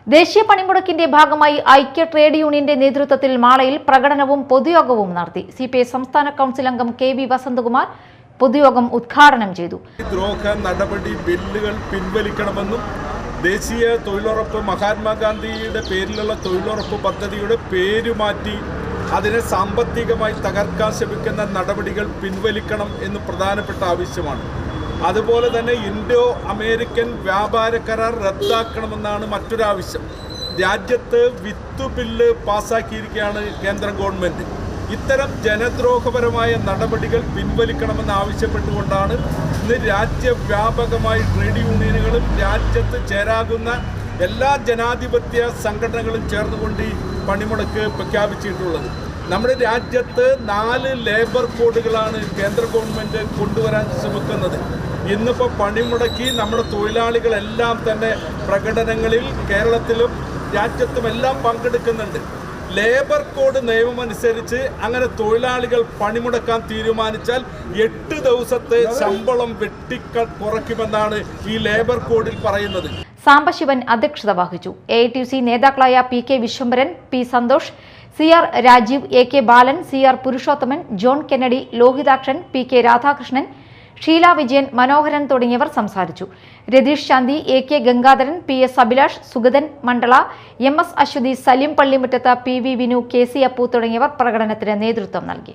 ദേശീയ പണിമുടക്കിന്റെ ഭാഗമായി ഐക്യ ട്രേഡ് യൂണിയന്റെ നേതൃത്വത്തിൽ മാളയിൽ പ്രകടനവും പൊതുയോഗവും നടത്തി. സിപിഐ സംസ്ഥാന കൗൺസിൽ അംഗം KV വസന്തകുമാർ പൊതുയോഗം ഉദ്ഘാടനം ചെയ്തു. ദ്രോഹ നടപടി ബില്ലുകൾ പിൻവലിക്കണമെന്നും ദേശീയ തൊഴിലുറപ്പ് മഹാത്മാഗാന്ധിയുടെ പേരിലുള്ള തൊഴിലുറപ്പ് പദ്ധതിയുടെ പേര് മാറ്റി അതിനെ സാമ്പത്തികമായി തകർക്കാൻ ശ്രമിക്കുന്ന നടപടികൾ പിൻവലിക്കണം എന്ന് പ്രധാനപ്പെട്ട ആവശ്യമാണ്. അതുപോലെ തന്നെ ഇൻഡോ അമേരിക്കൻ വ്യാപാര കരാർ റദ്ദാക്കണമെന്നാണ് മറ്റൊരാവശ്യം. രാജ്യത്ത് വിത്ത് ബില്ല് പാസ്സാക്കിയിരിക്കുകയാണ് കേന്ദ്ര ഗവൺമെൻറ്. ഇത്തരം ജനദ്രോഹപരമായ നടപടികൾ പിൻവലിക്കണമെന്ന് ആവശ്യപ്പെട്ടുകൊണ്ടാണ് ഇന്ന് രാജ്യവ്യാപകമായി ട്രേഡ് യൂണിയനുകളും രാജ്യത്ത് ചേരാകുന്ന എല്ലാ ജനാധിപത്യ സംഘടനകളും ചേർന്നുകൊണ്ട് ഈ പണിമുടക്ക് പ്രഖ്യാപിച്ചിട്ടുള്ളത്. നമ്മുടെ രാജ്യത്ത് 4 ലേബർ കോഡുകളാണ് കേന്ദ്ര ഗവൺമെൻറ് കൊണ്ടുവരാൻ ശ്രമിക്കുന്നത്. ഇന്നിപ്പോൾ പണിമുടക്കി നമ്മുടെ തൊഴിലാളികളെല്ലാം തന്നെ പ്രകടനങ്ങളിൽ കേരളത്തിലും രാജ്യത്തുമെല്ലാം പങ്കെടുക്കുന്നുണ്ട്. ലേബർ കോഡ് നിയമമനുസരിച്ച് അങ്ങനെ തൊഴിലാളികൾ പണിമുടക്കാൻ തീരുമാനിച്ചാൽ 8 ദിവസത്തെ ശമ്പളം കുറയ്ക്കുമെന്നാണ് ഈ ലേബർ കോഡിൽ പറയുന്നത്. സാംബശിവൻ അധ്യക്ഷത വഹിച്ചു. AITUC നേതാക്കളായ PK Vishwambharan, P Santhosh, CR Rajeev, AK Balan, CR Purushothaman, John Kennedy, Lohithakshan, PK Radhakrishnan, Sheela Vijayan, Manoharan തുടങ്ങിയവർ സംസാരിച്ചു. രതീഷ് ശാന്തി, AK ഗംഗാധരൻ, PS അഭിലാഷ്, സുഗതൻ മണ്ഡല, MS അശ്വതി, സലിം പള്ളിമുറ്റത്ത്, PV വിനു, KC അപ്പു തുടങ്ങിയവർ പ്രകടനത്തിന് നേതൃത്വം നൽകി.